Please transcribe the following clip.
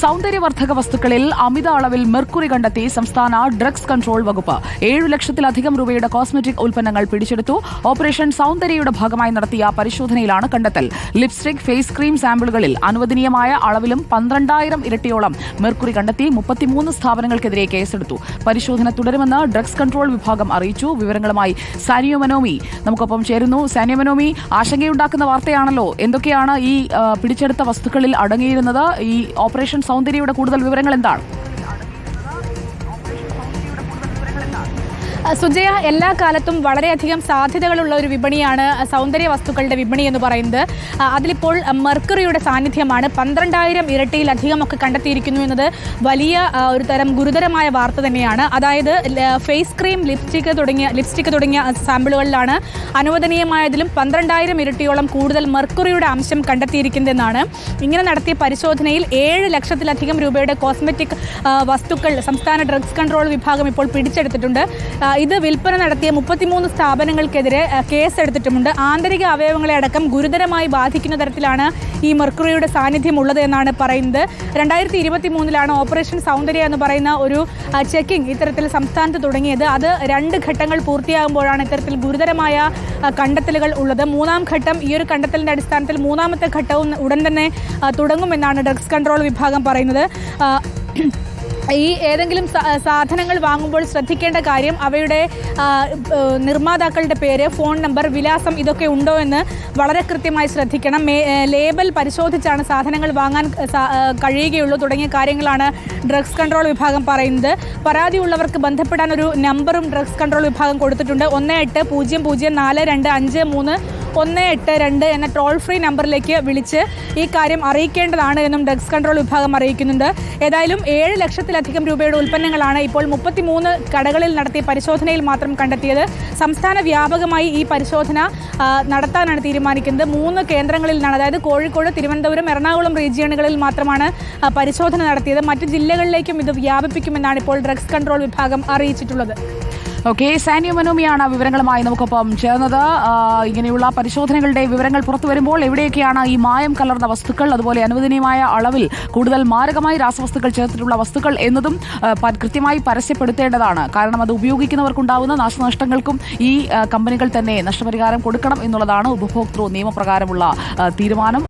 സൗന്ദര്യവർദ്ധക വസ്തുക്കളിൽ അമിത അളവിൽ മെർക്കുറി കണ്ടെത്തി സംസ്ഥാന ഡ്രഗ്സ് കൺട്രോൾ വകുപ്പ് 7 ലക്ഷത്തിലധികം രൂപയുടെ കോസ്മെറ്റിക് ഉൽപ്പന്നങ്ങൾ പിടിച്ചെടുത്തു. ഓപ്പറേഷൻ സൗന്ദര്യയുടെ ഭാഗമായി നടത്തിയ പരിശോധനയിലാണ് കണ്ടെത്തൽ. ലിപ്സ്റ്റിക്, ഫേസ് ക്രീം സാമ്പിളുകളിൽ അനുവദനീയമായ അളവിലും 12,000 ഇരട്ടിയോളം മെർക്കുറി കണ്ടെത്തി. 33 സ്ഥാപനങ്ങൾക്കെതിരെ കേസെടുത്തു. പരിശോധന തുടരുമെന്ന് ഡ്രഗ്സ് കൺട്രോൾ വിഭാഗം അറിയിച്ചു. വിവരങ്ങളുമായി സാനിയോ മനോമി നമുക്കൊപ്പം ചേരുന്നു. സാനിയോ മനോമി, ആശങ്കയുണ്ടാക്കുന്ന വാർത്തയാണല്ലോ. എന്തൊക്കെയാണ് ഈ പിടിച്ചെടുത്ത വസ്തുക്കളിൽ അടങ്ങിയിരുന്നത്? ഈ ഓപ്പറേഷൻ സൗന്ദര്യയുടെ കൂടുതൽ വിവരങ്ങൾ എന്താണ്? സുജയ, എല്ലാ കാലത്തും വളരെയധികം സാധ്യതകളുള്ള ഒരു വിപണിയാണ് സൗന്ദര്യ വസ്തുക്കളുടെ വിപണി എന്ന് പറയുന്നത്. അതിലിപ്പോൾ മെർക്കുറിയുടെ സാന്നിധ്യമാണ്. 12,000 ഇരട്ടിയിലധികം ഒക്കെ കണ്ടെത്തിയിരിക്കുന്നു എന്നത് വലിയ ഒരു തരം ഗുരുതരമായ വാർത്ത തന്നെയാണ്. അതായത് ഫേസ് ക്രീം, ലിപ്സ്റ്റിക് തുടങ്ങിയ സാമ്പിളുകളിലാണ് അനുവദനീയമായതിലും 12,000 ഇരട്ടിയോളം കൂടുതൽ മെർക്കുറിയുടെ അംശം കണ്ടെത്തിയിരിക്കുന്നതെന്നാണ്. ഇങ്ങനെ നടത്തിയ പരിശോധനയിൽ 7 ലക്ഷത്തിലധികം രൂപയുടെ കോസ്മെറ്റിക് വസ്തുക്കൾ സംസ്ഥാന ഡ്രഗ്സ് കൺട്രോൾ വിഭാഗം ഇപ്പോൾ പിടിച്ചെടുത്തിട്ടുണ്ട്. ഇത് വിൽപ്പന നടത്തിയ 33 സ്ഥാപനങ്ങൾക്കെതിരെ കേസെടുത്തിട്ടുമുണ്ട്. ആന്തരിക അവയവങ്ങളെ അടക്കം ഗുരുതരമായി ബാധിക്കുന്ന തരത്തിലാണ് ഈ മെർക്കുറിയുടെ സാന്നിധ്യം ഉള്ളത് എന്നാണ് പറയുന്നത്. 2023 ഓപ്പറേഷൻ സൗന്ദര്യ എന്ന് പറയുന്ന ഒരു ചെക്കിംഗ് ഇത്തരത്തിൽ സംസ്ഥാനത്ത് തുടങ്ങിയത്. അത് 2 ഘട്ടങ്ങൾ പൂർത്തിയാകുമ്പോഴാണ് ഇത്തരത്തിൽ ഗുരുതരമായ കണ്ടെത്തലുകൾ ഉള്ളത്. 3ാം ഘട്ടം, ഈ ഒരു കണ്ടെത്തലിന്റെ അടിസ്ഥാനത്തിൽ 3ാമത്തെ ഘട്ടവും ഉടൻ തന്നെ തുടങ്ങുമെന്നാണ് ഡ്രഗ്സ് കൺട്രോൾ വിഭാഗം പറയുന്നത്. ഈ ഏതെങ്കിലും സാധനങ്ങൾ വാങ്ങുമ്പോൾ ശ്രദ്ധിക്കേണ്ട കാര്യം അവയുടെ നിർമ്മാതാക്കളുടെ പേര്, ഫോൺ നമ്പർ, വിലാസം ഇതൊക്കെ ഉണ്ടോ എന്ന് വളരെ കൃത്യമായി ശ്രദ്ധിക്കണം. ലേബൽ പരിശോധിച്ചാണ് സാധനങ്ങൾ വാങ്ങാൻ കഴിയുകയുള്ളൂ തുടങ്ങിയ കാര്യങ്ങളാണ് ഡ്രഗ്സ് കൺട്രോൾ വിഭാഗം പറയുന്നത്. പരാതിയുള്ളവർക്ക് ബന്ധപ്പെടാൻ ഒരു നമ്പറും ഡ്രഗ്സ് കൺട്രോൾ വിഭാഗം കൊടുത്തിട്ടുണ്ട്. 1800-452-182 എന്ന ടോൾ ഫ്രീ നമ്പറിലേക്ക് വിളിച്ച് ഈ കാര്യം അറിയിക്കേണ്ടതാണ് എന്നും ഡ്രഗ്സ് കൺട്രോൾ വിഭാഗം അറിയിക്കുന്നുണ്ട്. ഏതായാലും 7 ലക്ഷത്തിലധികം രൂപയുടെ ഉൽപ്പന്നങ്ങളാണ് ഇപ്പോൾ 33 കടകളിൽ നടത്തിയ പരിശോധനയിൽ മാത്രം കണ്ടെത്തിയത്. സംസ്ഥാന വ്യാപകമായി ഈ പരിശോധന നടത്താനാണ് തീരുമാനിക്കുന്നത്. 3 കേന്ദ്രങ്ങളിൽ നിന്നാണ്, അതായത് കോഴിക്കോട്, തിരുവനന്തപുരം, എറണാകുളം റീജിയനുകളിൽ മാത്രമാണ് പരിശോധന നടത്തിയത്. മറ്റ് ജില്ലകളിലേക്കും ഇത് വ്യാപിപ്പിക്കുമെന്നാണ് ഇപ്പോൾ ഡ്രഗ്സ് കൺട്രോൾ വിഭാഗം അറിയിച്ചിട്ടുള്ളത്. ഓക്കെ, സാനിയോ മനോമിയാണ് വിവരങ്ങളുമായി നമുക്കൊപ്പം ചേർന്നത്. ഇങ്ങനെയുള്ള പരിശോധനകളുടെ വിവരങ്ങൾ പുറത്തു വരുമ്പോൾ എവിടെയൊക്കെയാണ് ഈ മായം കലർന്ന വസ്തുക്കൾ, അതുപോലെ അനുവദനീയമായ അളവിൽ കൂടുതൽ മാരകമായി രാസവസ്തുക്കൾ ചേർത്തിട്ടുള്ള വസ്തുക്കൾ എന്നതും കൃത്യമായി പരസ്യപ്പെടുത്തേണ്ടതാണ്. കാരണം അത് ഉപയോഗിക്കുന്നവർക്കുണ്ടാവുന്ന നാശനഷ്ടങ്ങൾക്കും ഈ കമ്പനികൾ തന്നെ നഷ്ടപരിഹാരം കൊടുക്കണം എന്നുള്ളതാണ് ഉപഭോക്തൃ നിയമപ്രകാരമുള്ള തീരുമാനം.